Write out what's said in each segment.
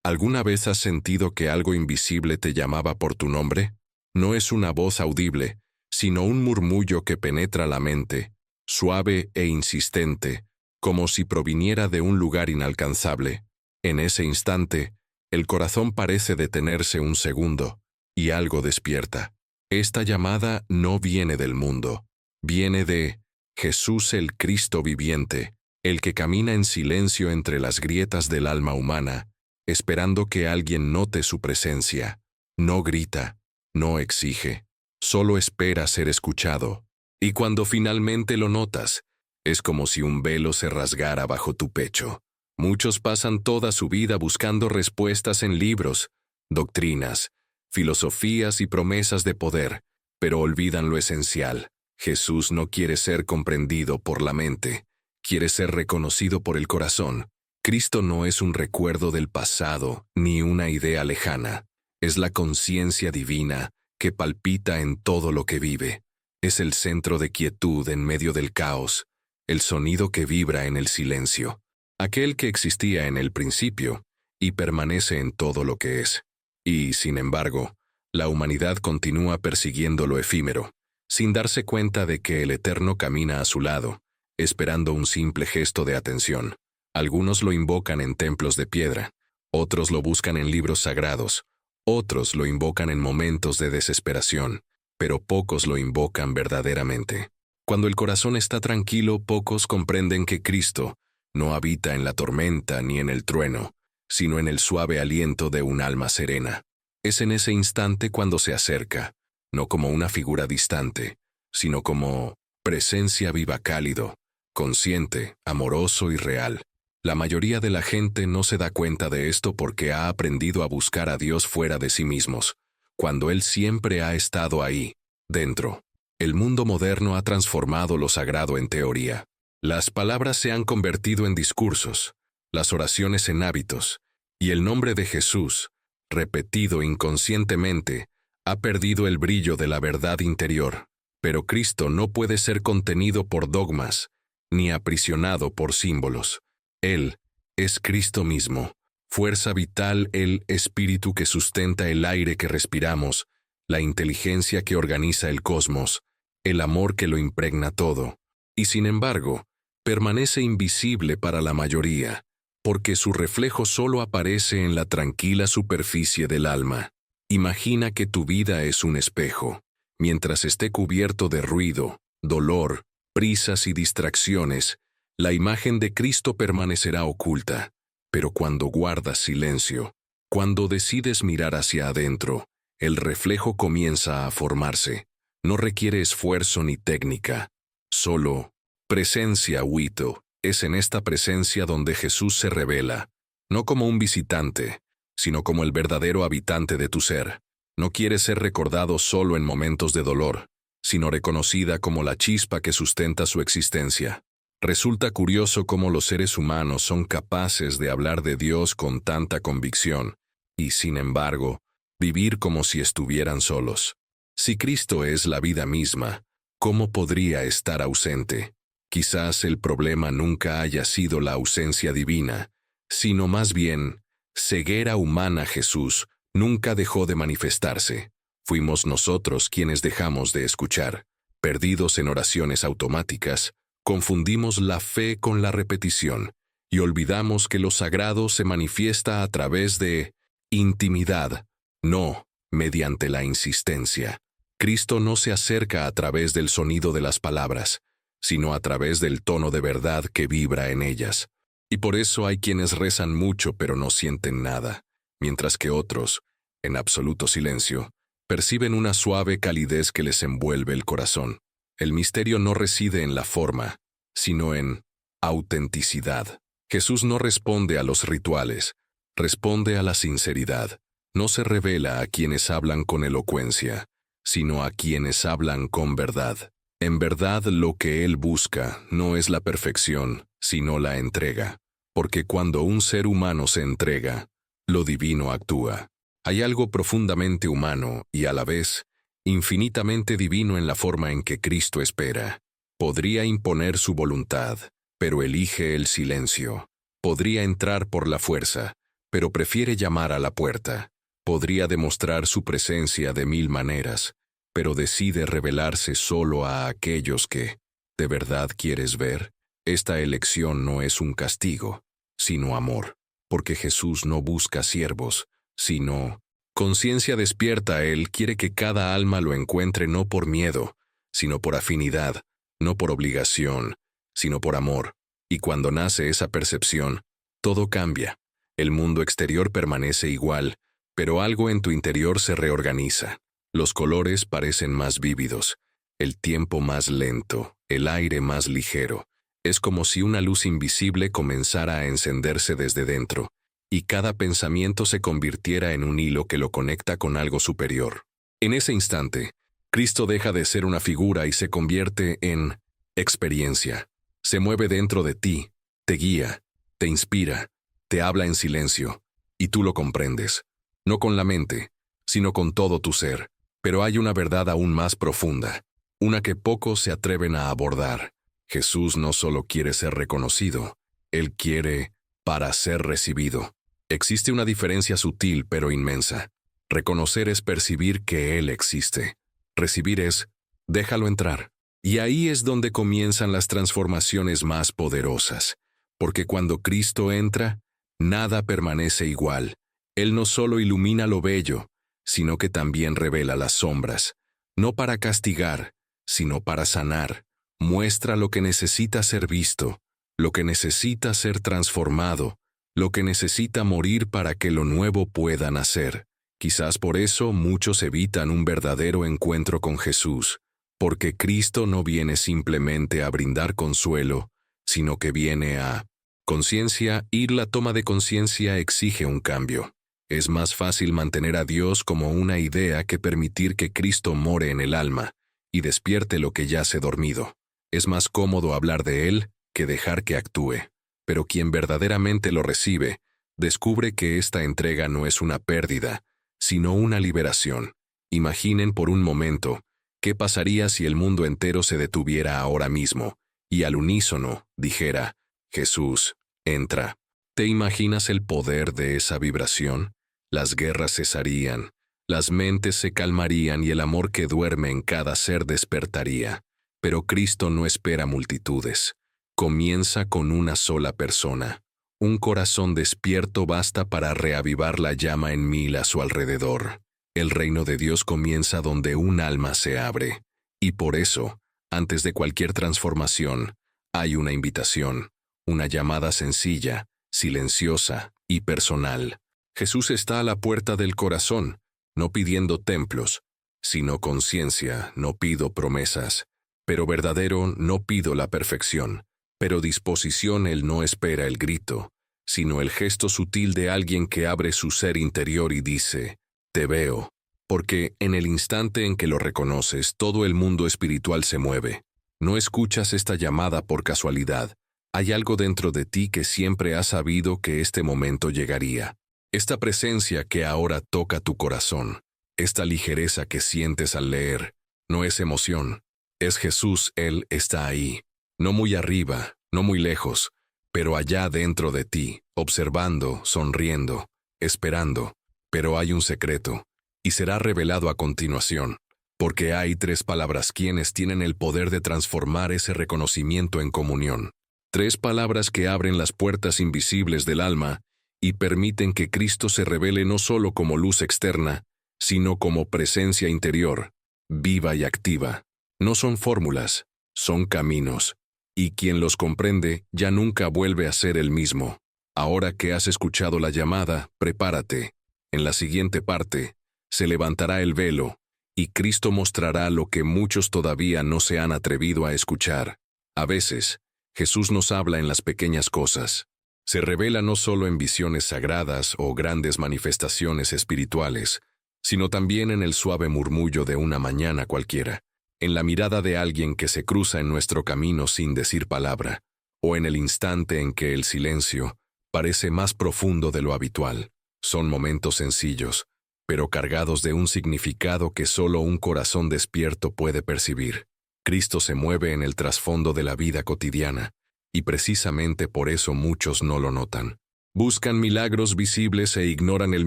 ¿Alguna vez has sentido que algo invisible te llamaba por tu nombre? No es una voz audible, sino un murmullo que penetra la mente, suave e insistente, como si proviniera de un lugar inalcanzable. En ese instante, el corazón parece detenerse un segundo, y algo despierta. Esta llamada no viene del mundo, viene de Jesús el Cristo viviente, el que camina en silencio entre las grietas del alma humana, esperando que alguien note su presencia. No grita, no exige, solo espera ser escuchado. Y cuando finalmente lo notas, es como si un velo se rasgara bajo tu pecho. Muchos pasan toda su vida buscando respuestas en libros, doctrinas, filosofías y promesas de poder, pero olvidan lo esencial. Jesús no quiere ser comprendido por la mente, quiere ser reconocido por el corazón. Cristo no es un recuerdo del pasado ni una idea lejana, es la conciencia divina que palpita en todo lo que vive. Es el centro de quietud en medio del caos, el sonido que vibra en el silencio, aquel que existía en el principio y permanece en todo lo que es. Y, sin embargo, la humanidad continúa persiguiendo lo efímero, sin darse cuenta de que el Eterno camina a su lado, esperando un simple gesto de atención. Algunos lo invocan en templos de piedra, otros lo buscan en libros sagrados, otros lo invocan en momentos de desesperación, pero pocos lo invocan verdaderamente. Cuando el corazón está tranquilo, pocos comprenden que Cristo no habita en la tormenta ni en el trueno, sino en el suave aliento de un alma serena. Es en ese instante cuando se acerca, no como una figura distante, sino como presencia viva cálido, consciente, amoroso y real. La mayoría de la gente no se da cuenta de esto porque ha aprendido a buscar a Dios fuera de sí mismos, cuando Él siempre ha estado ahí, dentro. El mundo moderno ha transformado lo sagrado en teoría. Las palabras se han convertido en discursos, las oraciones en hábitos, y el nombre de Jesús, repetido inconscientemente, ha perdido el brillo de la verdad interior. Pero Cristo no puede ser contenido por dogmas, ni aprisionado por símbolos. Él es Cristo mismo, fuerza vital, el espíritu que sustenta el aire que respiramos, la inteligencia que organiza el cosmos, el amor que lo impregna todo. Y sin embargo, permanece invisible para la mayoría, porque su reflejo solo aparece en la tranquila superficie del alma. Imagina que tu vida es un espejo. Mientras esté cubierto de ruido, dolor, prisas y distracciones, la imagen de Cristo permanecerá oculta. Pero cuando guardas silencio, cuando decides mirar hacia adentro, el reflejo comienza a formarse. No requiere esfuerzo ni técnica, solo presencia. Huito. Es en esta presencia donde Jesús se revela, no como un visitante, sino como el verdadero habitante de tu ser. No quiere ser recordado solo en momentos de dolor, sino reconocida como la chispa que sustenta su existencia. Resulta curioso cómo los seres humanos son capaces de hablar de Dios con tanta convicción, y sin embargo, vivir como si estuvieran solos. Si Cristo es la vida misma, ¿cómo podría estar ausente? Quizás el problema nunca haya sido la ausencia divina, sino más bien, ceguera humana. Jesús nunca dejó de manifestarse. Fuimos nosotros quienes dejamos de escuchar. Perdidos en oraciones automáticas, confundimos la fe con la repetición y olvidamos que lo sagrado se manifiesta a través de intimidad, no mediante la insistencia. Cristo no se acerca a través del sonido de las palabras, sino a través del tono de verdad que vibra en ellas. Y por eso hay quienes rezan mucho pero no sienten nada, mientras que otros, en absoluto silencio, perciben una suave calidez que les envuelve el corazón. El misterio no reside en la forma, sino en autenticidad. Jesús no responde a los rituales, responde a la sinceridad. No se revela a quienes hablan con elocuencia, sino a quienes hablan con verdad. En verdad, lo que Él busca no es la perfección, sino la entrega. Porque cuando un ser humano se entrega, lo divino actúa. Hay algo profundamente humano y a la vez infinitamente divino en la forma en que Cristo espera. Podría imponer su voluntad, pero elige el silencio. Podría entrar por la fuerza, pero prefiere llamar a la puerta. Podría demostrar su presencia de 1000 maneras, pero decide revelarse solo a aquellos que, ¿de verdad quieres ver? Esta elección no es un castigo, sino amor, porque Jesús no busca siervos, sino conciencia despierta. Él quiere que cada alma lo encuentre no por miedo, sino por afinidad, no por obligación, sino por amor. Y cuando nace esa percepción, todo cambia. El mundo exterior permanece igual, pero algo en tu interior se reorganiza. Los colores parecen más vívidos, el tiempo más lento, el aire más ligero. Es como si una luz invisible comenzara a encenderse desde dentro, y cada pensamiento se convirtiera en un hilo que lo conecta con algo superior. En ese instante, Cristo deja de ser una figura y se convierte en experiencia. Se mueve dentro de ti, te guía, te inspira, te habla en silencio, y tú lo comprendes. No con la mente, sino con todo tu ser. Pero hay una verdad aún más profunda, una que pocos se atreven a abordar. Jesús no solo quiere ser reconocido, Él quiere para ser recibido. Existe una diferencia sutil pero inmensa. Reconocer es percibir que Él existe. Recibir es, déjalo entrar. Y ahí es donde comienzan las transformaciones más poderosas. Porque cuando Cristo entra, nada permanece igual. Él no solo ilumina lo bello, sino que también revela las sombras, no para castigar, sino para sanar. Muestra lo que necesita ser visto, lo que necesita ser transformado, lo que necesita morir para que lo nuevo pueda nacer. Quizás por eso muchos evitan un verdadero encuentro con Jesús, porque Cristo no viene simplemente a brindar consuelo, sino que viene a conciencia, y la toma de conciencia exige un cambio. Es más fácil mantener a Dios como una idea que permitir que Cristo more en el alma y despierte lo que yace dormido. Es más cómodo hablar de Él que dejar que actúe. Pero quien verdaderamente lo recibe, descubre que esta entrega no es una pérdida, sino una liberación. Imaginen por un momento, ¿qué pasaría si el mundo entero se detuviera ahora mismo y al unísono dijera, Jesús, entra? ¿Te imaginas el poder de esa vibración? Las guerras cesarían, las mentes se calmarían y el amor que duerme en cada ser despertaría. Pero Cristo no espera multitudes. Comienza con una sola persona. Un corazón despierto basta para reavivar la llama en 1000 a su alrededor. El reino de Dios comienza donde un alma se abre. Y por eso, antes de cualquier transformación, hay una invitación, una llamada sencilla, silenciosa y personal. Jesús está a la puerta del corazón, no pidiendo templos, sino conciencia. No pido promesas, pero verdadero no pido la perfección, pero disposición. Él no espera el grito, sino el gesto sutil de alguien que abre su ser interior y dice, te veo, porque en el instante en que lo reconoces, todo el mundo espiritual se mueve. No escuchas esta llamada por casualidad. Hay algo dentro de ti que siempre ha sabido que este momento llegaría. Esta presencia que ahora toca tu corazón, esta ligereza que sientes al leer, no es emoción, es Jesús. Él está ahí, no muy arriba, no muy lejos, pero allá dentro de ti, observando, sonriendo, esperando. Pero hay un secreto, y será revelado a continuación, porque hay 3 palabras quienes tienen el poder de transformar ese reconocimiento en comunión. 3 palabras que abren las puertas invisibles del alma y permiten que Cristo se revele no solo como luz externa, sino como presencia interior, viva y activa. No son fórmulas, son caminos, y quien los comprende ya nunca vuelve a ser el mismo. Ahora que has escuchado la llamada, prepárate. En la siguiente parte, se levantará el velo, y Cristo mostrará lo que muchos todavía no se han atrevido a escuchar. A veces, Jesús nos habla en las pequeñas cosas. Se revela no solo en visiones sagradas o grandes manifestaciones espirituales, sino también en el suave murmullo de una mañana cualquiera, en la mirada de alguien que se cruza en nuestro camino sin decir palabra, o en el instante en que el silencio parece más profundo de lo habitual. Son momentos sencillos, pero cargados de un significado que solo un corazón despierto puede percibir. Cristo se mueve en el trasfondo de la vida cotidiana, y precisamente por eso muchos no lo notan. Buscan milagros visibles e ignoran el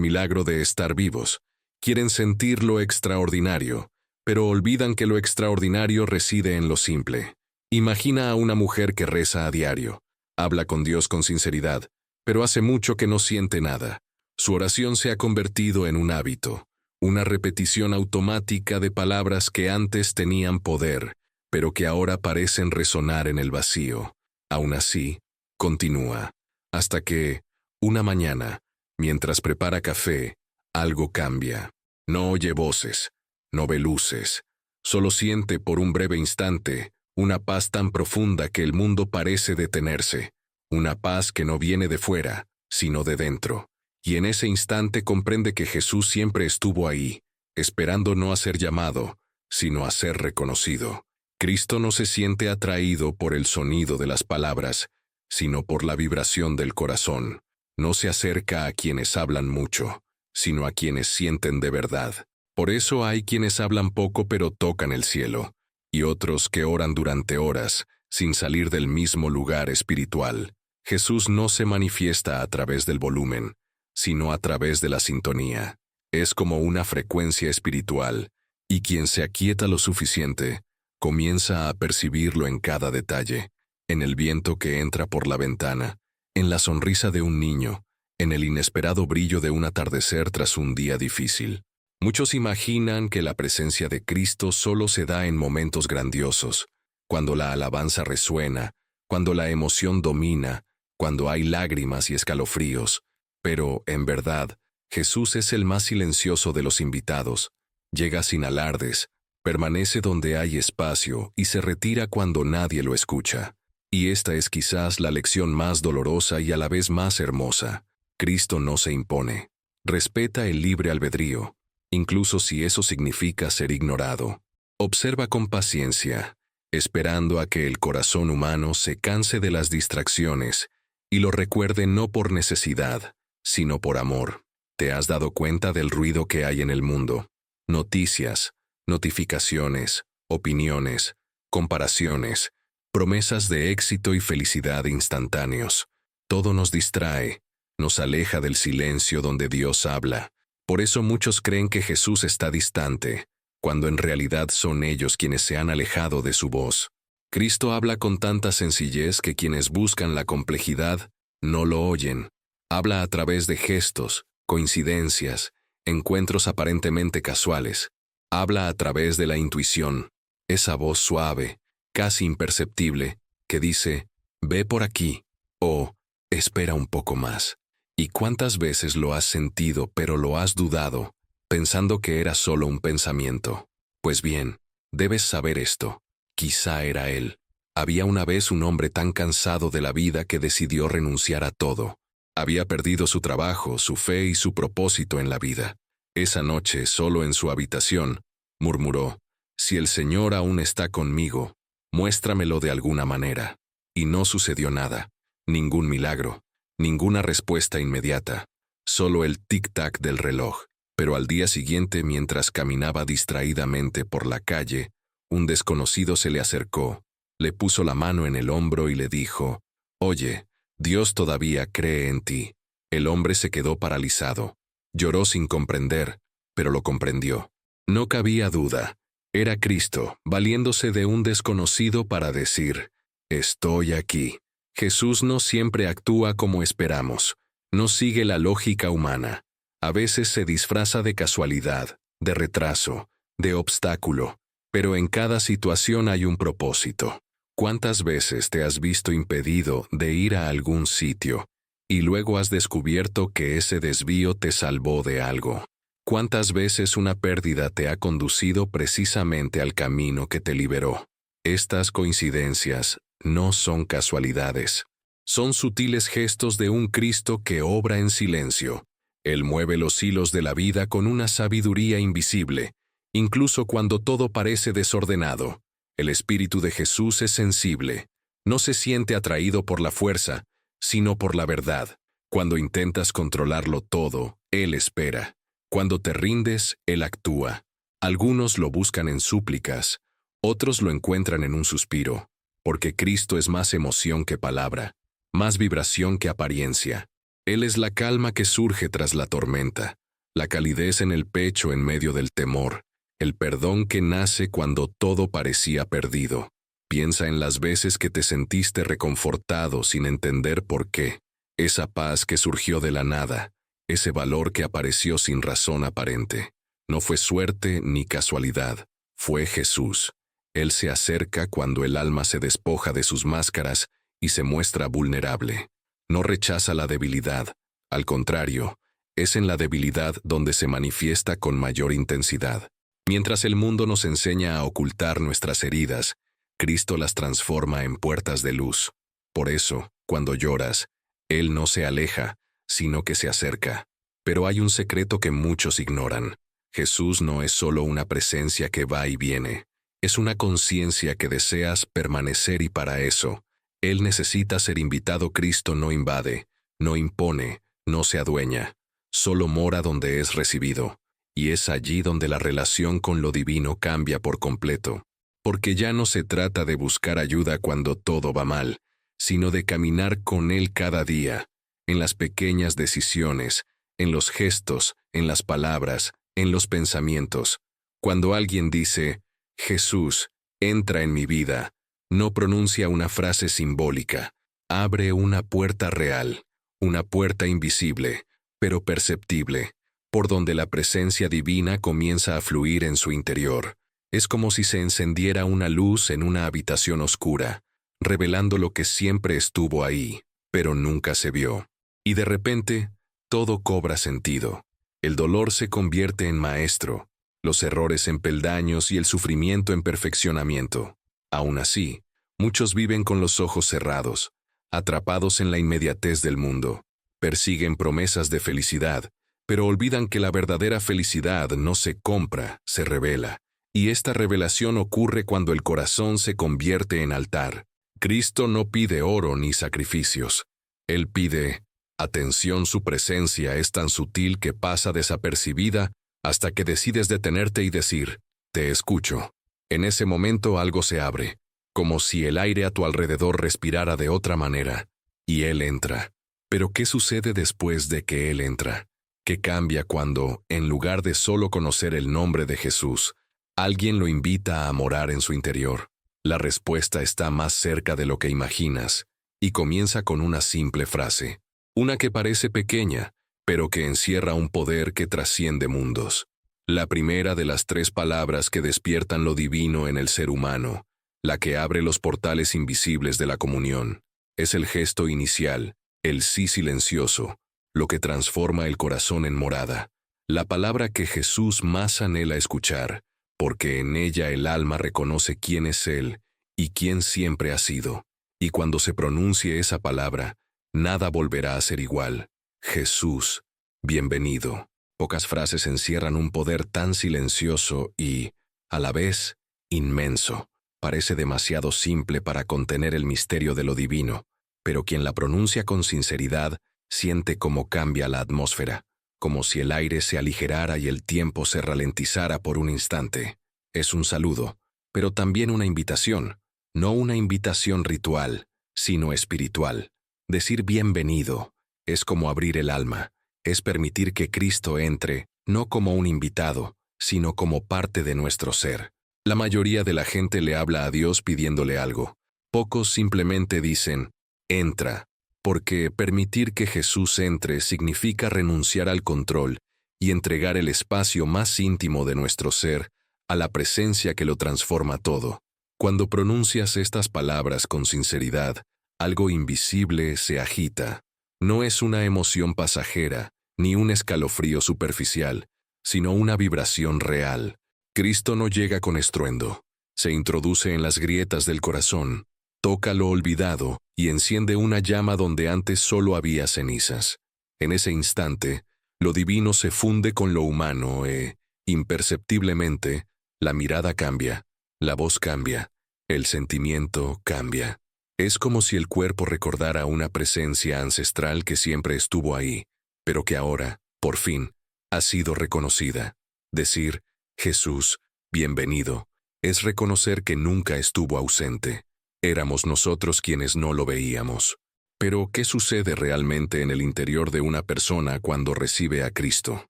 milagro de estar vivos. Quieren sentir lo extraordinario, pero olvidan que lo extraordinario reside en lo simple. Imagina a una mujer que reza a diario, habla con Dios con sinceridad, pero hace mucho que no siente nada. Su oración se ha convertido en un hábito, una repetición automática de palabras que antes tenían poder, pero que ahora parecen resonar en el vacío. Aún así, continúa, hasta que, una mañana, mientras prepara café, algo cambia. No oye voces, no ve luces, solo siente por un breve instante una paz tan profunda que el mundo parece detenerse, una paz que no viene de fuera, sino de dentro. Y en ese instante comprende que Jesús siempre estuvo ahí, esperando no a ser llamado, sino a ser reconocido. Cristo no se siente atraído por el sonido de las palabras, sino por la vibración del corazón. No se acerca a quienes hablan mucho, sino a quienes sienten de verdad. Por eso hay quienes hablan poco pero tocan el cielo, y otros que oran durante horas, sin salir del mismo lugar espiritual. Jesús no se manifiesta a través del volumen, sino a través de la sintonía. Es como una frecuencia espiritual, y quien se aquieta lo suficiente, comienza a percibirlo en cada detalle, en el viento que entra por la ventana, en la sonrisa de un niño, en el inesperado brillo de un atardecer tras un día difícil. Muchos imaginan que la presencia de Cristo solo se da en momentos grandiosos, cuando la alabanza resuena, cuando la emoción domina, cuando hay lágrimas y escalofríos. Pero, en verdad, Jesús es el más silencioso de los invitados. Llega sin alardes, permanece donde hay espacio y se retira cuando nadie lo escucha. Y esta es quizás la lección más dolorosa y a la vez más hermosa. Cristo no se impone. Respeta el libre albedrío, incluso si eso significa ser ignorado. Observa con paciencia, esperando a que el corazón humano se canse de las distracciones y lo recuerde no por necesidad, sino por amor. ¿Te has dado cuenta del ruido que hay en el mundo? Noticias, notificaciones, opiniones, comparaciones, promesas de éxito y felicidad instantáneos. Todo nos distrae, nos aleja del silencio donde Dios habla. Por eso muchos creen que Jesús está distante, cuando en realidad son ellos quienes se han alejado de su voz. Cristo habla con tanta sencillez que quienes buscan la complejidad no lo oyen. Habla a través de gestos, coincidencias, encuentros aparentemente casuales. Habla a través de la intuición, esa voz suave, casi imperceptible, que dice, ve por aquí, o espera un poco más. ¿Y cuántas veces lo has sentido pero lo has dudado, pensando que era solo un pensamiento? Pues bien, debes saber esto. Quizá era él. Había una vez un hombre tan cansado de la vida que decidió renunciar a todo. Había perdido su trabajo, su fe y su propósito en la vida. Esa noche, solo en su habitación, murmuró, si el Señor aún está conmigo, muéstramelo de alguna manera. Y no sucedió nada, ningún milagro, ninguna respuesta inmediata, solo el tic-tac del reloj. Pero al día siguiente, mientras caminaba distraídamente por la calle, un desconocido se le acercó, le puso la mano en el hombro y le dijo, «Oye, Dios todavía cree en ti». El hombre se quedó paralizado. Lloró sin comprender, pero lo comprendió. No cabía duda. Era Cristo, valiéndose de un desconocido para decir, «Estoy aquí». Jesús no siempre actúa como esperamos. No sigue la lógica humana. A veces se disfraza de casualidad, de retraso, de obstáculo. Pero en cada situación hay un propósito. ¿Cuántas veces te has visto impedido de ir a algún sitio y luego has descubierto que ese desvío te salvó de algo? ¿Cuántas veces una pérdida te ha conducido precisamente al camino que te liberó? Estas coincidencias no son casualidades. Son sutiles gestos de un Cristo que obra en silencio. Él mueve los hilos de la vida con una sabiduría invisible. Incluso cuando todo parece desordenado, el Espíritu de Jesús es sensible. No se siente atraído por la fuerza, sino por la verdad. Cuando intentas controlarlo todo, Él espera. Cuando te rindes, Él actúa. Algunos lo buscan en súplicas, otros lo encuentran en un suspiro, porque Cristo es más emoción que palabra, más vibración que apariencia. Él es la calma que surge tras la tormenta, la calidez en el pecho en medio del temor, el perdón que nace cuando todo parecía perdido. Piensa en las veces que te sentiste reconfortado sin entender por qué, esa paz que surgió de la nada, ese valor que apareció sin razón aparente. No fue suerte ni casualidad, fue Jesús. Él se acerca cuando el alma se despoja de sus máscaras y se muestra vulnerable. No rechaza la debilidad, al contrario, es en la debilidad donde se manifiesta con mayor intensidad. Mientras el mundo nos enseña a ocultar nuestras heridas, Cristo las transforma en puertas de luz. Por eso, cuando lloras, Él no se aleja, sino que se acerca. Pero hay un secreto que muchos ignoran. Jesús no es solo una presencia que va y viene. Es una conciencia que deseas permanecer y para eso, Él necesita ser invitado. Cristo no invade, no impone, no se adueña. Solo mora donde es recibido. Y es allí donde la relación con lo divino cambia por completo. Porque ya no se trata de buscar ayuda cuando todo va mal, sino de caminar con Él cada día, en las pequeñas decisiones, en los gestos, en las palabras, en los pensamientos. Cuando alguien dice, Jesús, entra en mi vida, no pronuncia una frase simbólica, abre una puerta real, una puerta invisible, pero perceptible, por donde la presencia divina comienza a fluir en su interior. Es como si se encendiera una luz en una habitación oscura, revelando lo que siempre estuvo ahí, pero nunca se vio. Y de repente, todo cobra sentido. El dolor se convierte en maestro, los errores en peldaños y el sufrimiento en perfeccionamiento. Aún así, muchos viven con los ojos cerrados, atrapados en la inmediatez del mundo. Persiguen promesas de felicidad, pero olvidan que la verdadera felicidad no se compra, se revela. Y esta revelación ocurre cuando el corazón se convierte en altar. Cristo no pide oro ni sacrificios. Él pide atención. Su presencia es tan sutil que pasa desapercibida hasta que decides detenerte y decir, te escucho. En ese momento algo se abre, como si el aire a tu alrededor respirara de otra manera, y Él entra. Pero ¿qué sucede después de que Él entra? ¿Qué cambia cuando, en lugar de solo conocer el nombre de Jesús, alguien lo invita a morar en su interior? La respuesta está más cerca de lo que imaginas, y comienza con una simple frase, una que parece pequeña, pero que encierra un poder que trasciende mundos. La primera de las 3 palabras que despiertan lo divino en el ser humano, la que abre los portales invisibles de la comunión, es el gesto inicial, el sí silencioso, lo que transforma el corazón en morada, la palabra que Jesús más anhela escuchar, porque en ella el alma reconoce quién es Él y quién siempre ha sido. Y cuando se pronuncie esa palabra, nada volverá a ser igual. Jesús, bienvenido. Pocas frases encierran un poder tan silencioso y, a la vez, inmenso. Parece demasiado simple para contener el misterio de lo divino, pero quien la pronuncia con sinceridad siente cómo cambia la atmósfera, como si el aire se aligerara y el tiempo se ralentizara por un instante. Es un saludo, pero también una invitación, no una invitación ritual, sino espiritual. Decir bienvenido es como abrir el alma, es permitir que Cristo entre, no como un invitado, sino como parte de nuestro ser. La mayoría de la gente le habla a Dios pidiéndole algo. Pocos simplemente dicen, entra, porque permitir que Jesús entre significa renunciar al control y entregar el espacio más íntimo de nuestro ser a la presencia que lo transforma todo. Cuando pronuncias estas palabras con sinceridad, algo invisible se agita. No es una emoción pasajera, ni un escalofrío superficial, sino una vibración real. Cristo no llega con estruendo. Se introduce en las grietas del corazón, toca lo olvidado y enciende una llama donde antes solo había cenizas. En ese instante, lo divino se funde con lo humano e, imperceptiblemente, la mirada cambia, la voz cambia, el sentimiento cambia. Es como si el cuerpo recordara una presencia ancestral que siempre estuvo ahí, pero que ahora, por fin, ha sido reconocida. Decir, Jesús, bienvenido, es reconocer que nunca estuvo ausente. Éramos nosotros quienes no lo veíamos. Pero, ¿qué sucede realmente en el interior de una persona cuando recibe a Cristo?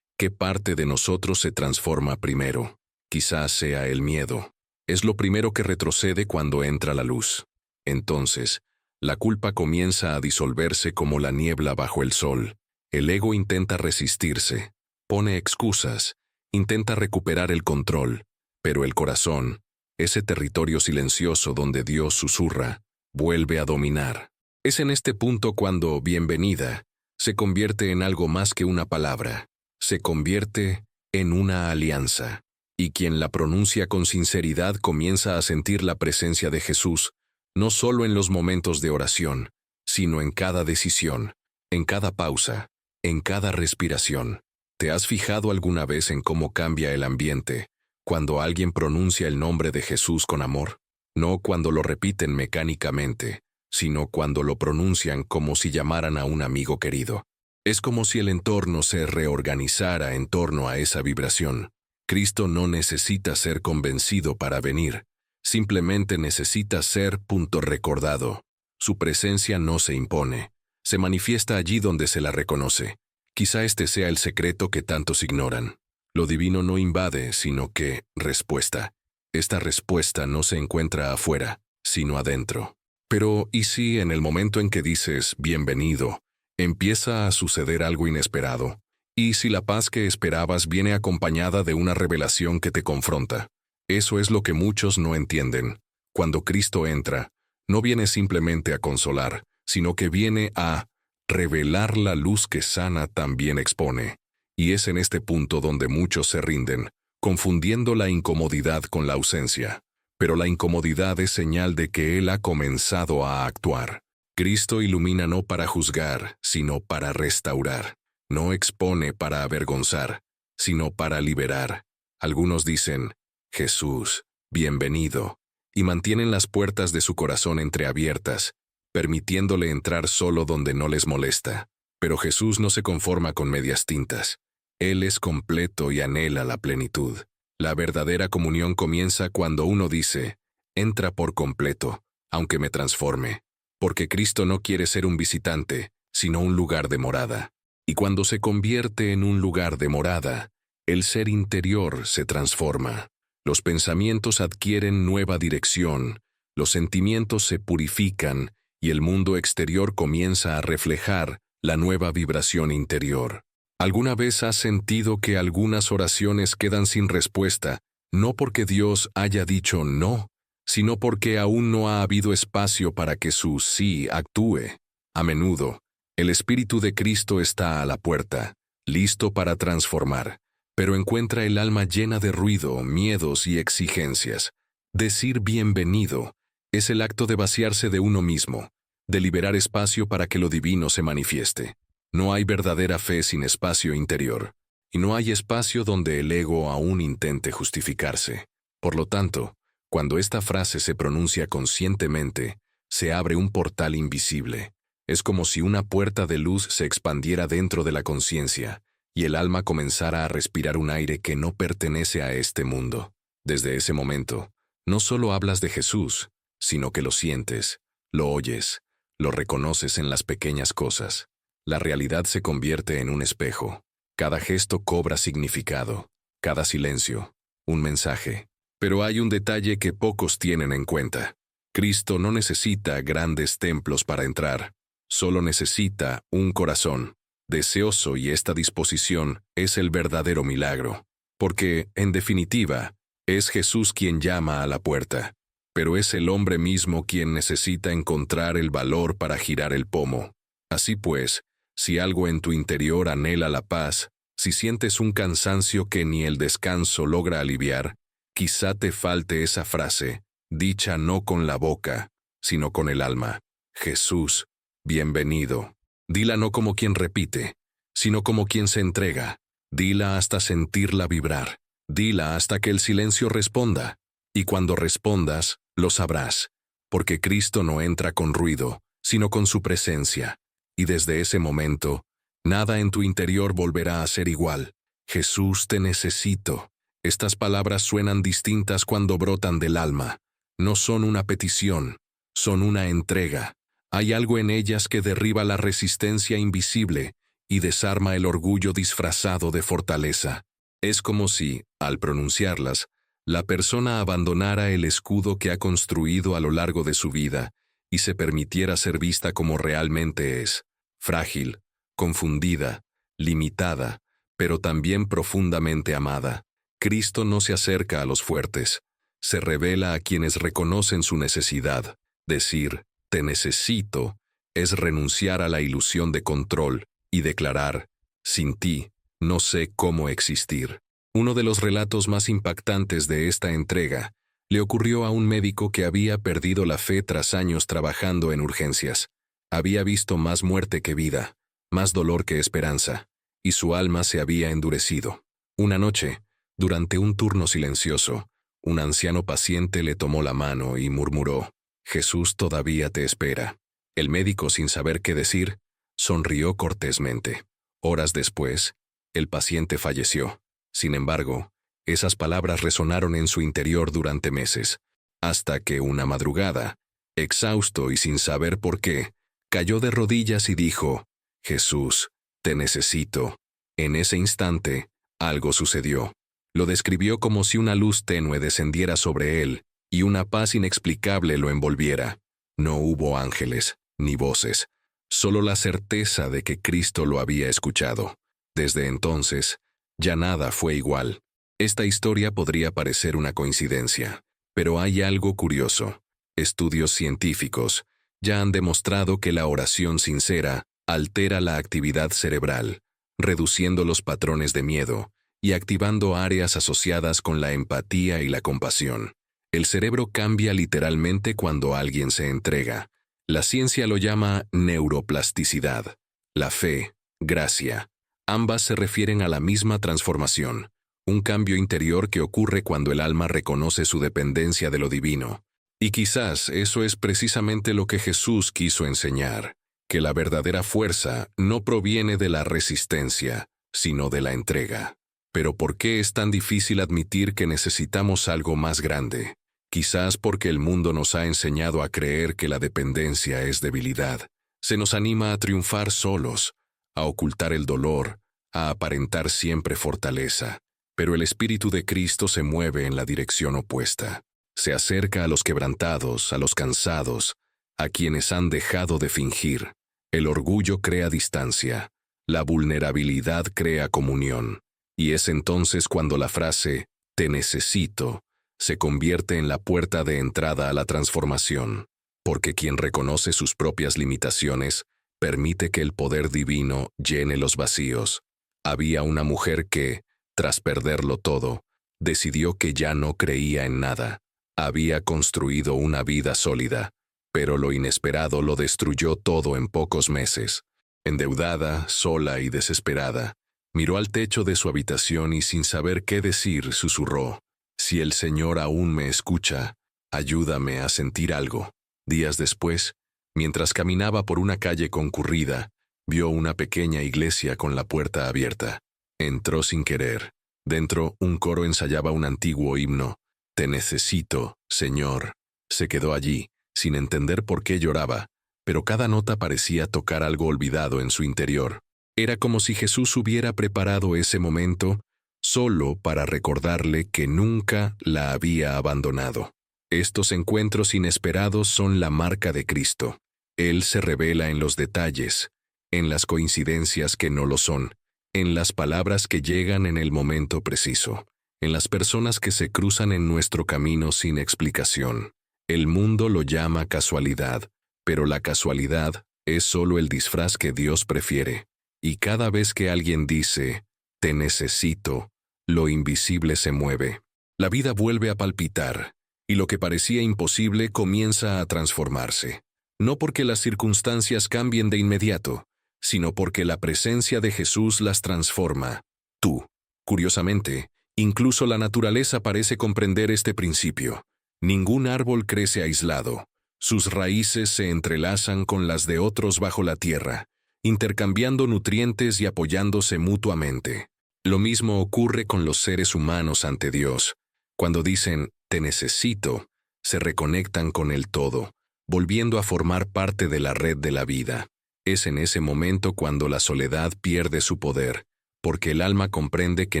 ¿Qué parte de nosotros se transforma primero? Quizás sea el miedo. Es lo primero que retrocede cuando entra la luz. Entonces, la culpa comienza a disolverse como la niebla bajo el sol. El ego intenta resistirse, pone excusas, intenta recuperar el control, pero el corazón, ese territorio silencioso donde Dios susurra, vuelve a dominar. Es en este punto cuando bienvenida se convierte en algo más que una palabra, se convierte en una alianza. Y quien la pronuncia con sinceridad comienza a sentir la presencia de Jesús, no solo en los momentos de oración, sino en cada decisión, en cada pausa, en cada respiración. ¿Te has fijado alguna vez en cómo cambia el ambiente cuando alguien pronuncia el nombre de Jesús con amor? No cuando lo repiten mecánicamente, sino cuando lo pronuncian como si llamaran a un amigo querido. Es como si el entorno se reorganizara en torno a esa vibración. Cristo no necesita ser convencido para venir, simplemente necesita ser recordado. Su presencia no se impone, se manifiesta allí donde se la reconoce. Quizá este sea el secreto que tantos ignoran. Lo divino no invade, sino que respuesta. Esta respuesta no se encuentra afuera, sino adentro. Pero, ¿y si en el momento en que dices bienvenido, empieza a suceder algo inesperado? ¿Y si la paz que esperabas viene acompañada de una revelación que te confronta? Eso es lo que muchos no entienden. Cuando Cristo entra, no viene simplemente a consolar, sino que viene a revelar la luz que sana también expone. Y es en este punto donde muchos se rinden, confundiendo la incomodidad con la ausencia. Pero la incomodidad es señal de que Él ha comenzado a actuar. Cristo ilumina no para juzgar, sino para restaurar. No expone para avergonzar, sino para liberar. Algunos dicen, Jesús, bienvenido, y mantienen las puertas de su corazón entreabiertas, permitiéndole entrar solo donde no les molesta. Pero Jesús no se conforma con medias tintas. Él es completo y anhela la plenitud. La verdadera comunión comienza cuando uno dice, entra por completo, aunque me transforme. Porque Cristo no quiere ser un visitante, sino un lugar de morada. Y cuando se convierte en un lugar de morada, el ser interior se transforma. Los pensamientos adquieren nueva dirección, los sentimientos se purifican y el mundo exterior comienza a reflejar la nueva vibración interior. ¿Alguna vez has sentido que algunas oraciones quedan sin respuesta, no porque Dios haya dicho no, sino porque aún no ha habido espacio para que su sí actúe? A menudo, el Espíritu de Cristo está a la puerta, listo para transformar, pero encuentra el alma llena de ruido, miedos y exigencias. Decir bienvenido es el acto de vaciarse de uno mismo, de liberar espacio para que lo divino se manifieste. No hay verdadera fe sin espacio interior, y no hay espacio donde el ego aún intente justificarse. Por lo tanto, cuando esta frase se pronuncia conscientemente, se abre un portal invisible. Es como si una puerta de luz se expandiera dentro de la conciencia, y el alma comenzara a respirar un aire que no pertenece a este mundo. Desde ese momento, no solo hablas de Jesús, sino que lo sientes, lo oyes, lo reconoces en las pequeñas cosas. La realidad se convierte en un espejo. Cada gesto cobra significado, cada silencio, un mensaje. Pero hay un detalle que pocos tienen en cuenta. Cristo no necesita grandes templos para entrar, solo necesita un corazón deseoso, y esta disposición es el verdadero milagro. Porque, en definitiva, es Jesús quien llama a la puerta, pero es el hombre mismo quien necesita encontrar el valor para girar el pomo. Así pues, si algo en tu interior anhela la paz, si sientes un cansancio que ni el descanso logra aliviar, quizá te falte esa frase, dicha no con la boca, sino con el alma. Jesús, bienvenido. Dila no como quien repite, sino como quien se entrega. Dila hasta sentirla vibrar. Dila hasta que el silencio responda. Y cuando respondas, lo sabrás, porque Cristo no entra con ruido, sino con su presencia. Y desde ese momento, nada en tu interior volverá a ser igual. Jesús, te necesito. Estas palabras suenan distintas cuando brotan del alma. No son una petición, son una entrega. Hay algo en ellas que derriba la resistencia invisible y desarma el orgullo disfrazado de fortaleza. Es como si, al pronunciarlas, la persona abandonara el escudo que ha construido a lo largo de su vida y se permitiera ser vista como realmente es, frágil, confundida, limitada, pero también profundamente amada. Cristo no se acerca a los fuertes, se revela a quienes reconocen su necesidad. Decir, te necesito, es renunciar a la ilusión de control y declarar, sin ti, no sé cómo existir. Uno de los relatos más impactantes de esta entrega le ocurrió a un médico que había perdido la fe tras años trabajando en urgencias. Había visto más muerte que vida, más dolor que esperanza, y su alma se había endurecido. Una noche, durante un turno silencioso, un anciano paciente le tomó la mano y murmuró, «Jesús todavía te espera». El médico, sin saber qué decir, sonrió cortésmente. Horas después, el paciente falleció. Sin embargo, esas palabras resonaron en su interior durante meses, hasta que una madrugada, exhausto y sin saber por qué, cayó de rodillas y dijo, «Jesús, te necesito». En ese instante, algo sucedió. Lo describió como si una luz tenue descendiera sobre él y una paz inexplicable lo envolviera. No hubo ángeles, ni voces, solo la certeza de que Cristo lo había escuchado. Desde entonces, ya nada fue igual. Esta historia podría parecer una coincidencia, pero hay algo curioso. Estudios científicos ya han demostrado que la oración sincera altera la actividad cerebral, reduciendo los patrones de miedo y activando áreas asociadas con la empatía y la compasión. El cerebro cambia literalmente cuando alguien se entrega. La ciencia lo llama neuroplasticidad. La fe, gracia. Ambas se refieren a la misma transformación, un cambio interior que ocurre cuando el alma reconoce su dependencia de lo divino. Y quizás eso es precisamente lo que Jesús quiso enseñar, que la verdadera fuerza no proviene de la resistencia, sino de la entrega. Pero ¿por qué es tan difícil admitir que necesitamos algo más grande? Quizás porque el mundo nos ha enseñado a creer que la dependencia es debilidad. Se nos anima a triunfar solos, a ocultar el dolor, a aparentar siempre fortaleza. Pero el Espíritu de Cristo se mueve en la dirección opuesta. Se acerca a los quebrantados, a los cansados, a quienes han dejado de fingir. El orgullo crea distancia, la vulnerabilidad crea comunión. Y es entonces cuando la frase, «te necesito», se convierte en la puerta de entrada a la transformación. Porque quien reconoce sus propias limitaciones, permite que el poder divino llene los vacíos. Había una mujer que, tras perderlo todo, decidió que ya no creía en nada. Había construido una vida sólida, pero lo inesperado lo destruyó todo en pocos meses. Endeudada, sola y desesperada, miró al techo de su habitación y sin saber qué decir susurró, «Si el Señor aún me escucha, ayúdame a sentir algo». Días después, mientras caminaba por una calle concurrida, vio una pequeña iglesia con la puerta abierta. Entró sin querer. Dentro, un coro ensayaba un antiguo himno. «Te necesito, Señor». Se quedó allí, sin entender por qué lloraba, pero cada nota parecía tocar algo olvidado en su interior. Era como si Jesús hubiera preparado ese momento solo para recordarle que nunca la había abandonado. Estos encuentros inesperados son la marca de Cristo. Él se revela en los detalles, en las coincidencias que no lo son, en las palabras que llegan en el momento preciso, en las personas que se cruzan en nuestro camino sin explicación. El mundo lo llama casualidad, pero la casualidad es solo el disfraz que Dios prefiere. Y cada vez que alguien dice, «te necesito», lo invisible se mueve. La vida vuelve a palpitar, y lo que parecía imposible comienza a transformarse. No porque las circunstancias cambien de inmediato, sino porque la presencia de Jesús las transforma. Tú. Curiosamente, incluso la naturaleza parece comprender este principio. Ningún árbol crece aislado. Sus raíces se entrelazan con las de otros bajo la tierra, intercambiando nutrientes y apoyándose mutuamente. Lo mismo ocurre con los seres humanos ante Dios. Cuando dicen, «te necesito», se reconectan con el todo, volviendo a formar parte de la red de la vida. Es en ese momento cuando la soledad pierde su poder, porque el alma comprende que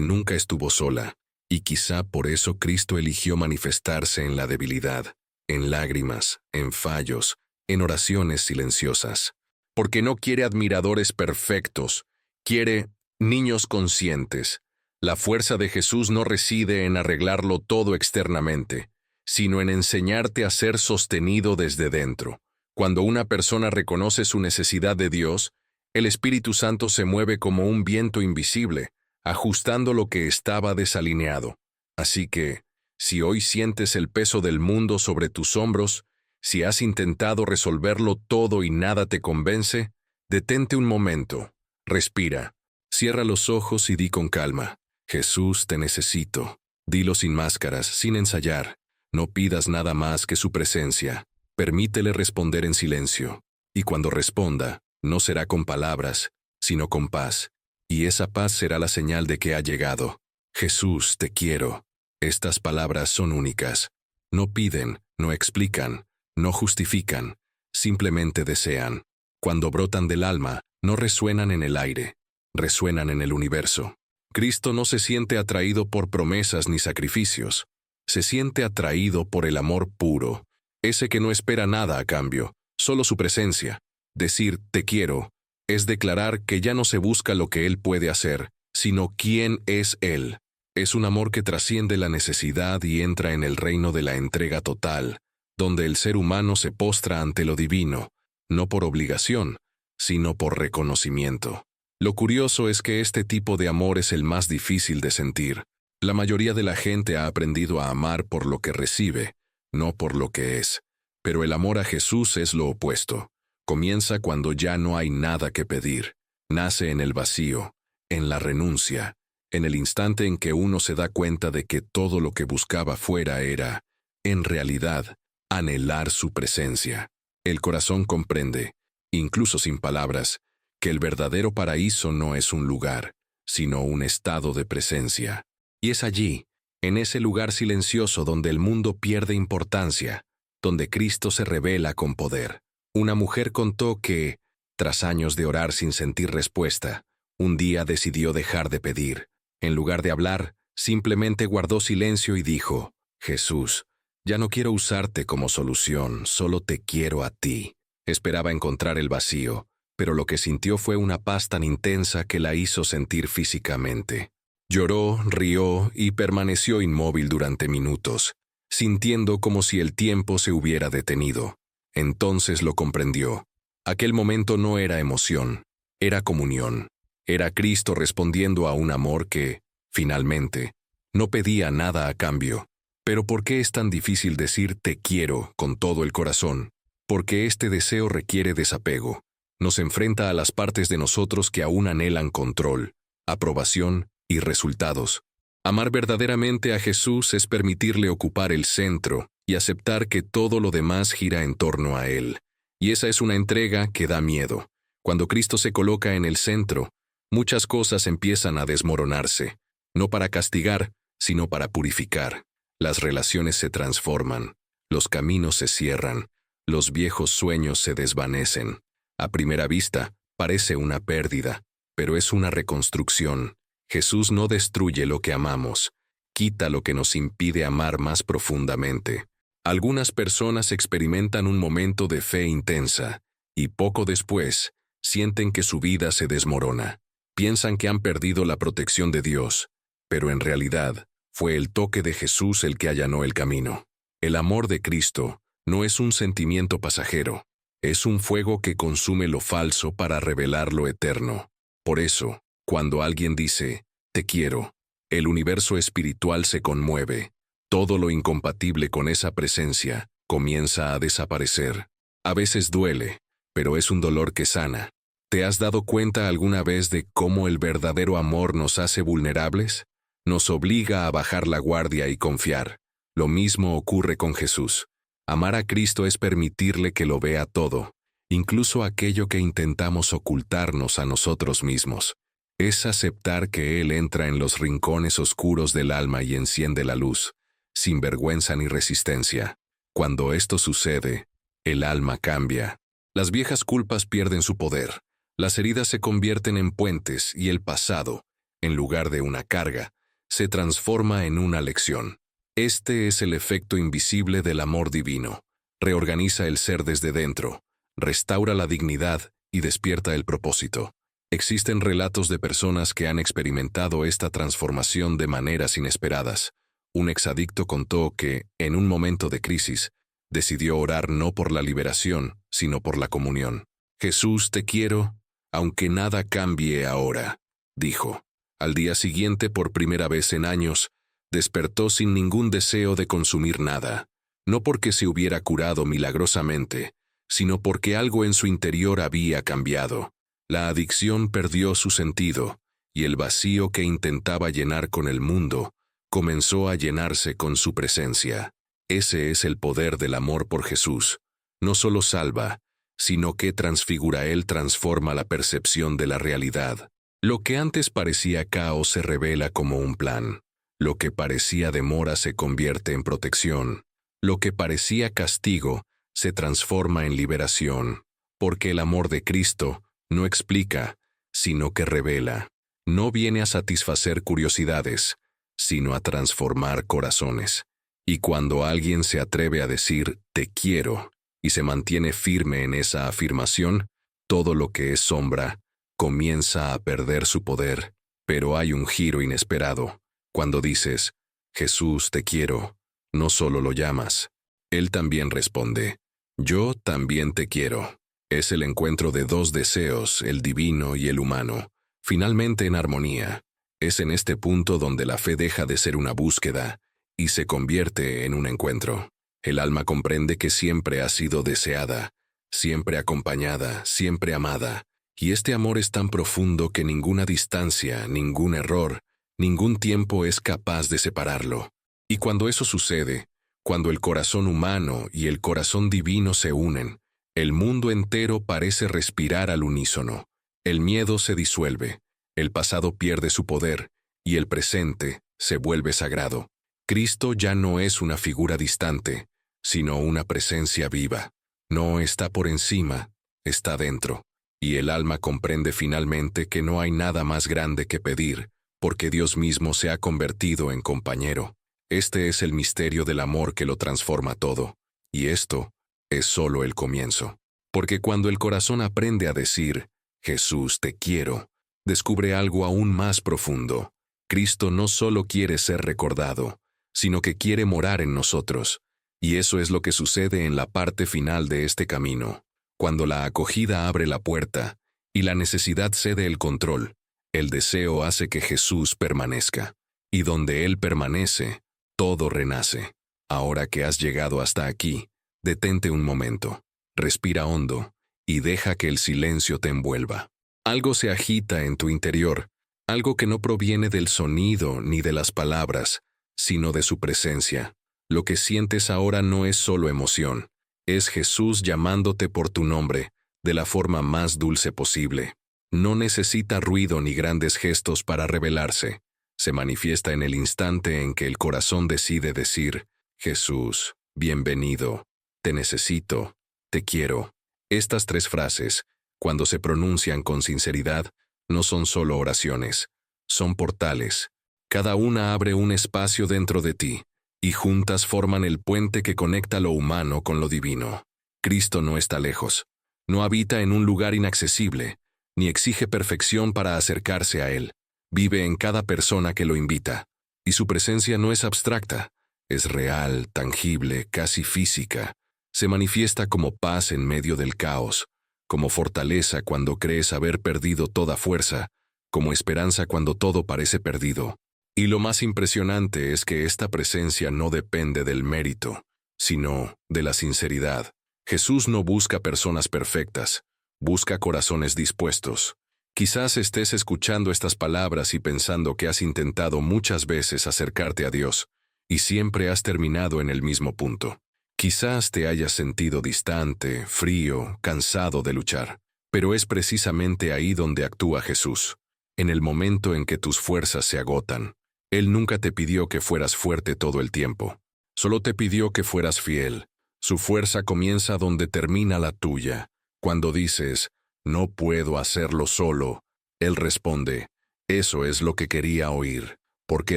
nunca estuvo sola, y quizá por eso Cristo eligió manifestarse en la debilidad, en lágrimas, en fallos, en oraciones silenciosas. Porque no quiere admiradores perfectos, quiere niños conscientes. La fuerza de Jesús no reside en arreglarlo todo externamente, sino en enseñarte a ser sostenido desde dentro. Cuando una persona reconoce su necesidad de Dios, el Espíritu Santo se mueve como un viento invisible, ajustando lo que estaba desalineado. Así que, si hoy sientes el peso del mundo sobre tus hombros, si has intentado resolverlo todo y nada te convence, detente un momento, respira, cierra los ojos y di con calma: Jesús, te necesito. Dilo sin máscaras, sin ensayar. No pidas nada más que su presencia. Permítele responder en silencio. Y cuando responda, no será con palabras, sino con paz. Y esa paz será la señal de que ha llegado. Jesús, te quiero. Estas palabras son únicas. No piden, no explican, no justifican, simplemente desean. Cuando brotan del alma, no resuenan en el aire, resuenan en el universo. Cristo no se siente atraído por promesas ni sacrificios. Se siente atraído por el amor puro, ese que no espera nada a cambio, solo su presencia. Decir te quiero es declarar que ya no se busca lo que Él puede hacer, sino quién es Él. Es un amor que trasciende la necesidad y entra en el reino de la entrega total, donde el ser humano se postra ante lo divino, no por obligación, sino por reconocimiento. Lo curioso es que este tipo de amor es el más difícil de sentir. La mayoría de la gente ha aprendido a amar por lo que recibe, no por lo que es. Pero el amor a Jesús es lo opuesto. Comienza cuando ya no hay nada que pedir. Nace en el vacío, en la renuncia, en el instante en que uno se da cuenta de que todo lo que buscaba fuera era, en realidad, anhelar su presencia. El corazón comprende, incluso sin palabras, que el verdadero paraíso no es un lugar, sino un estado de presencia. Y es allí, en ese lugar silencioso donde el mundo pierde importancia, donde Cristo se revela con poder. Una mujer contó que, tras años de orar sin sentir respuesta, un día decidió dejar de pedir. En lugar de hablar, simplemente guardó silencio y dijo: Jesús, ya no quiero usarte como solución, solo te quiero a ti. Esperaba encontrar el vacío, pero lo que sintió fue una paz tan intensa que la hizo sentir físicamente. Lloró, rió y permaneció inmóvil durante minutos, sintiendo como si el tiempo se hubiera detenido. Entonces lo comprendió. Aquel momento no era emoción, era comunión. Era Cristo respondiendo a un amor que, finalmente, no pedía nada a cambio. Pero ¿por qué es tan difícil decir te quiero con todo el corazón? Porque este deseo requiere desapego. Nos enfrenta a las partes de nosotros que aún anhelan control, aprobación y resultados. Amar verdaderamente a Jesús es permitirle ocupar el centro y aceptar que todo lo demás gira en torno a Él. Y esa es una entrega que da miedo. Cuando Cristo se coloca en el centro, muchas cosas empiezan a desmoronarse, no para castigar, sino para purificar. Las relaciones se transforman, los caminos se cierran, los viejos sueños se desvanecen. A primera vista, parece una pérdida, pero es una reconstrucción. Jesús no destruye lo que amamos, quita lo que nos impide amar más profundamente. Algunas personas experimentan un momento de fe intensa, y poco después, sienten que su vida se desmorona. Piensan que han perdido la protección de Dios, pero en realidad, fue el toque de Jesús el que allanó el camino. El amor de Cristo no es un sentimiento pasajero, es un fuego que consume lo falso para revelar lo eterno. Por eso, cuando alguien dice, te quiero, el universo espiritual se conmueve. Todo lo incompatible con esa presencia comienza a desaparecer. A veces duele, pero es un dolor que sana. ¿Te has dado cuenta alguna vez de cómo el verdadero amor nos hace vulnerables? Nos obliga a bajar la guardia y confiar. Lo mismo ocurre con Jesús. Amar a Cristo es permitirle que lo vea todo, incluso aquello que intentamos ocultarnos a nosotros mismos. Es aceptar que Él entra en los rincones oscuros del alma y enciende la luz, sin vergüenza ni resistencia. Cuando esto sucede, El alma cambia. Las viejas culpas pierden su poder. Las heridas se convierten en puentes y el pasado, en lugar de una carga, se transforma en una lección. Este es el efecto invisible del amor divino. Reorganiza el ser desde dentro, restaura la dignidad y despierta el propósito. Existen relatos de personas que han experimentado esta transformación de maneras inesperadas. Un exadicto contó que, en un momento de crisis, decidió orar no por la liberación, sino por la comunión. Jesús, te quiero, aunque nada cambie ahora, dijo. Al día siguiente, por primera vez en años, despertó sin ningún deseo de consumir nada, no porque se hubiera curado milagrosamente, sino porque algo en su interior había cambiado. La adicción perdió su sentido, y el vacío que intentaba llenar con el mundo comenzó a llenarse con su presencia. Ese es el poder del amor por Jesús. No solo salva, sino que Él transforma la percepción de la realidad. Lo que antes parecía caos se revela como un plan. Lo que parecía demora se convierte en protección. Lo que parecía castigo se transforma en liberación. Porque el amor de Cristo no explica, sino que revela. No viene a satisfacer curiosidades, sino a transformar corazones. Y cuando alguien se atreve a decir, te quiero, y se mantiene firme en esa afirmación, todo lo que es sombra comienza a perder su poder. Pero hay un giro inesperado. Cuando dices, Jesús, te quiero, no solo lo llamas. Él también responde, yo también te quiero. Es el encuentro de dos deseos, el divino y el humano, finalmente en armonía. Es en este punto donde la fe deja de ser una búsqueda y se convierte en un encuentro. El alma comprende que siempre ha sido deseada, siempre acompañada, siempre amada, y este amor es tan profundo que ninguna distancia, ningún error, ningún tiempo es capaz de separarlo. Y cuando eso sucede, cuando el corazón humano y el corazón divino se unen, el mundo entero parece respirar al unísono. El miedo se disuelve, el pasado pierde su poder, y el presente se vuelve sagrado. Cristo ya no es una figura distante, sino una presencia viva. No está por encima, está dentro. Y el alma comprende finalmente que no hay nada más grande que pedir, porque Dios mismo se ha convertido en compañero. Este es el misterio del amor que lo transforma todo. Y esto es solo el comienzo. Porque cuando el corazón aprende a decir, Jesús, te quiero, descubre algo aún más profundo. Cristo no solo quiere ser recordado, sino que quiere morar en nosotros. Y eso es lo que sucede en la parte final de este camino. Cuando la acogida abre la puerta y la necesidad cede el control, el deseo hace que Jesús permanezca. Y donde Él permanece, todo renace. Ahora que has llegado hasta aquí, detente un momento, respira hondo y deja que el silencio te envuelva. Algo se agita en tu interior, algo que no proviene del sonido ni de las palabras, sino de su presencia. Lo que sientes ahora no es solo emoción, es Jesús llamándote por tu nombre, de la forma más dulce posible. No necesita ruido ni grandes gestos para revelarse. Se manifiesta en el instante en que el corazón decide decir, Jesús, bienvenido, te necesito, te quiero. Estas tres frases, cuando se pronuncian con sinceridad, no son solo oraciones, son portales. Cada una abre un espacio dentro de ti, y juntas forman el puente que conecta lo humano con lo divino. Cristo no está lejos, no habita en un lugar inaccesible, ni exige perfección para acercarse a Él. Vive en cada persona que lo invita, y su presencia no es abstracta, es real, tangible, casi física. Se manifiesta como paz en medio del caos, como fortaleza cuando crees haber perdido toda fuerza, como esperanza cuando todo parece perdido. Y lo más impresionante es que esta presencia no depende del mérito, sino de la sinceridad. Jesús no busca personas perfectas, busca corazones dispuestos. Quizás estés escuchando estas palabras y pensando que has intentado muchas veces acercarte a Dios, y siempre has terminado en el mismo punto. Quizás te hayas sentido distante, frío, cansado de luchar, pero es precisamente ahí donde actúa Jesús, en el momento en que tus fuerzas se agotan. Él nunca te pidió que fueras fuerte todo el tiempo, solo te pidió que fueras fiel, Su fuerza comienza donde termina la tuya. Cuando dices, no puedo hacerlo solo, Él responde, eso es lo que quería oír, porque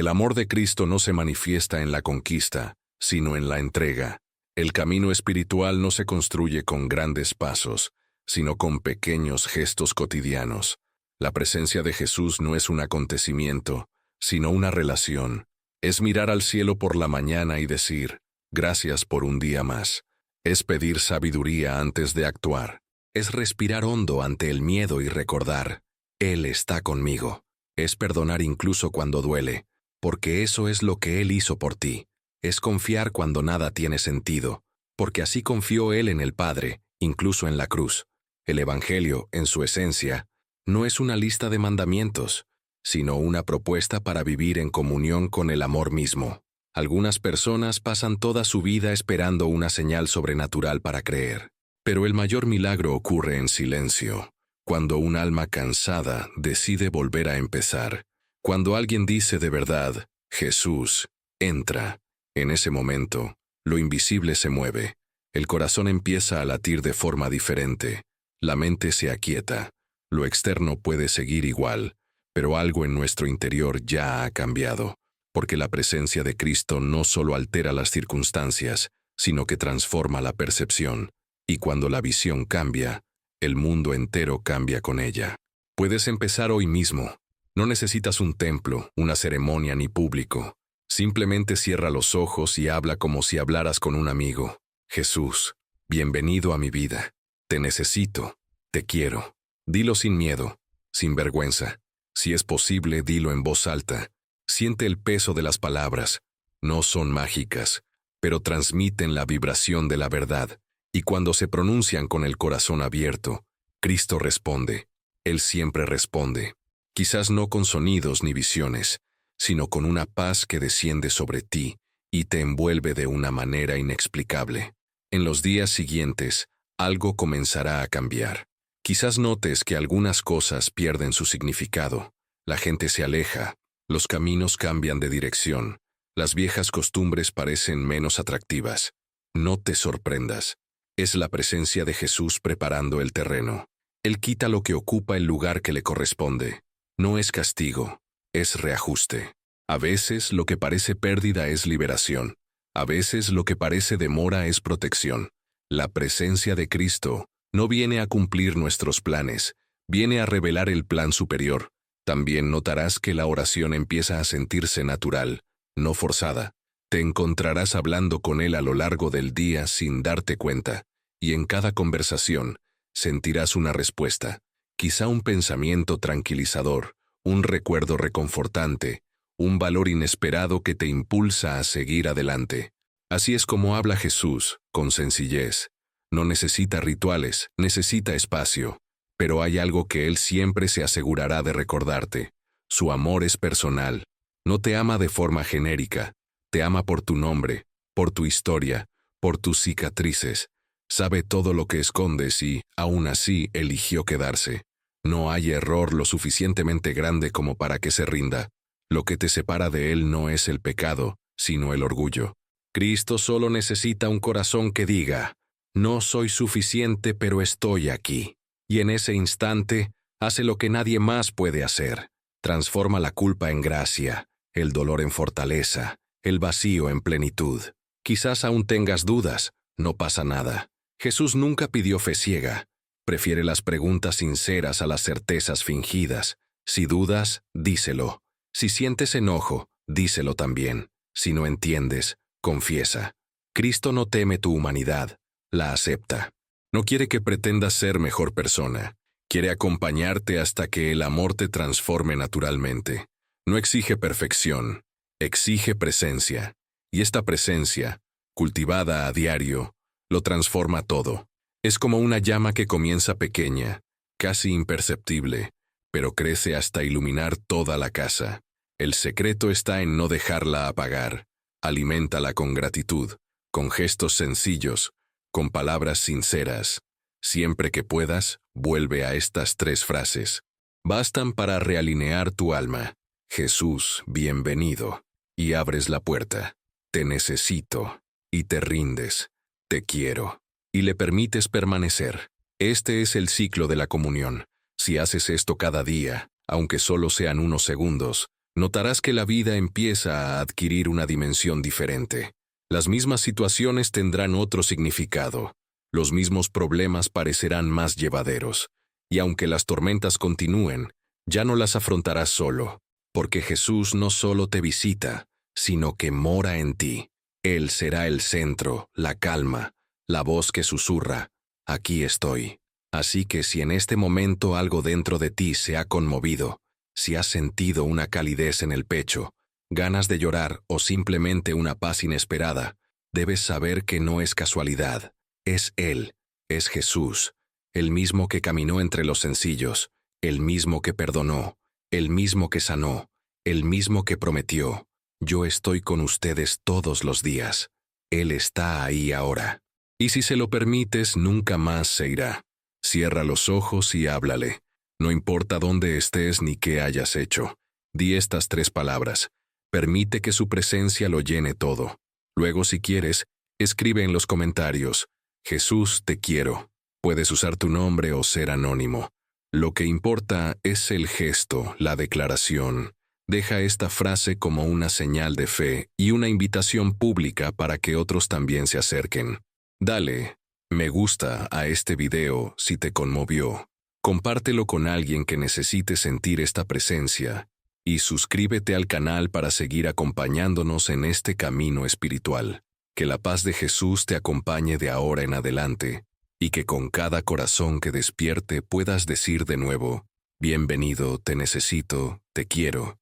el amor de Cristo no se manifiesta en la conquista, sino en la entrega. El camino espiritual no se construye con grandes pasos, sino con pequeños gestos cotidianos. La presencia de Jesús no es un acontecimiento, sino una relación. Es mirar al cielo por la mañana y decir, gracias por un día más. Es pedir sabiduría antes de actuar. Es respirar hondo ante el miedo y recordar, Él está conmigo. Es perdonar incluso cuando duele, porque eso es lo que Él hizo por ti. Es confiar cuando nada tiene sentido, porque así confió Él en el Padre, incluso en la cruz. El Evangelio, en su esencia, no es una lista de mandamientos, sino una propuesta para vivir en comunión con el amor mismo. Algunas personas pasan toda su vida esperando una señal sobrenatural para creer, pero el mayor milagro ocurre en silencio, cuando un alma cansada decide volver a empezar, cuando alguien dice de verdad, Jesús, entra. En ese momento, lo invisible se mueve, el corazón empieza a latir de forma diferente, la mente se aquieta, lo externo puede seguir igual, pero algo en nuestro interior ya ha cambiado, porque la presencia de Cristo no solo altera las circunstancias, sino que transforma la percepción, y cuando la visión cambia, el mundo entero cambia con ella. Puedes empezar hoy mismo. No necesitas un templo, una ceremonia ni público. Simplemente cierra los ojos y habla como si hablaras con un amigo. Jesús, bienvenido a mi vida. Te necesito, te quiero. Dilo sin miedo, sin vergüenza. Si es posible, dilo en voz alta. Siente el peso de las palabras. No son mágicas, pero transmiten la vibración de la verdad. Y cuando se pronuncian con el corazón abierto, Cristo responde. Él siempre responde. Quizás no con sonidos ni visiones, sino con una paz que desciende sobre ti y te envuelve de una manera inexplicable. En los días siguientes, algo comenzará a cambiar. Quizás notes que algunas cosas pierden su significado. La gente se aleja, los caminos cambian de dirección, las viejas costumbres parecen menos atractivas. No te sorprendas. Es la presencia de Jesús preparando el terreno. Él quita lo que ocupa el lugar que le corresponde. No es castigo, es reajuste. A veces lo que parece pérdida es liberación. A veces lo que parece demora es protección. La presencia de Cristo no viene a cumplir nuestros planes, viene a revelar el plan superior. También notarás que la oración empieza a sentirse natural, no forzada. Te encontrarás hablando con Él a lo largo del día sin darte cuenta, y en cada conversación sentirás una respuesta, quizá un pensamiento tranquilizador, un recuerdo reconfortante, un valor inesperado que te impulsa a seguir adelante. Así es como habla Jesús, con sencillez. No necesita rituales, necesita espacio, pero hay algo que Él siempre se asegurará de recordarte. Su amor es personal. No te ama de forma genérica, te ama por tu nombre, por tu historia, por tus cicatrices. Sabe todo lo que escondes y, aún así, eligió quedarse. No hay error lo suficientemente grande como para que se rinda. Lo que te separa de Él no es el pecado, sino el orgullo. Cristo solo necesita un corazón que diga, no soy suficiente, pero estoy aquí. Y en ese instante, hace lo que nadie más puede hacer. Transforma la culpa en gracia, el dolor en fortaleza, el vacío en plenitud. Quizás aún tengas dudas, no pasa nada. Jesús nunca pidió fe ciega. Prefiere las preguntas sinceras a las certezas fingidas. Si dudas, díselo. Si sientes enojo, díselo también. Si no entiendes, confiesa. Cristo no teme tu humanidad, la acepta. No quiere que pretendas ser mejor persona. Quiere acompañarte hasta que el amor te transforme naturalmente. No exige perfección, exige presencia. Y esta presencia, cultivada a diario, lo transforma todo. Es como una llama que comienza pequeña, casi imperceptible, pero crece hasta iluminar toda la casa. El secreto está en no dejarla apagar. Aliméntala con gratitud, con gestos sencillos, con palabras sinceras. Siempre que puedas, vuelve a estas 3 frases. Bastan para realinear tu alma. Jesús, bienvenido. Y abres la puerta. Te necesito. Y te rindes. te quiero, y le permites permanecer. Este es el ciclo de la comunión. Si haces esto cada día, aunque solo sean unos segundos, notarás que la vida empieza a adquirir una dimensión diferente. Las mismas situaciones tendrán otro significado. Los mismos problemas parecerán más llevaderos. Y aunque las tormentas continúen, ya no las afrontarás solo, porque Jesús no solo te visita, sino que mora en ti. Él será el centro, la calma, la voz que susurra, aquí estoy. Así que si en este momento algo dentro de ti se ha conmovido, si has sentido una calidez en el pecho, ganas de llorar o simplemente una paz inesperada, debes saber que no es casualidad. Es Él, es Jesús, el mismo que caminó entre los sencillos, el mismo que perdonó, el mismo que sanó, el mismo que prometió. Yo estoy con ustedes todos los días. Él está ahí ahora. Y si se lo permites, nunca más se irá. Cierra los ojos y háblale. No importa dónde estés ni qué hayas hecho. Di estas 3 palabras. Permite que su presencia lo llene todo. Luego, si quieres, escribe en los comentarios: Jesús, te quiero. Puedes usar tu nombre o ser anónimo. Lo que importa es el gesto, la declaración. Deja esta frase como una señal de fe y una invitación pública para que otros también se acerquen. Dale me gusta a este video si te conmovió. Compártelo con alguien que necesite sentir esta presencia y suscríbete al canal para seguir acompañándonos en este camino espiritual. Que la paz de Jesús te acompañe de ahora en adelante y que con cada corazón que despierte puedas decir de nuevo: bienvenido, te necesito, te quiero.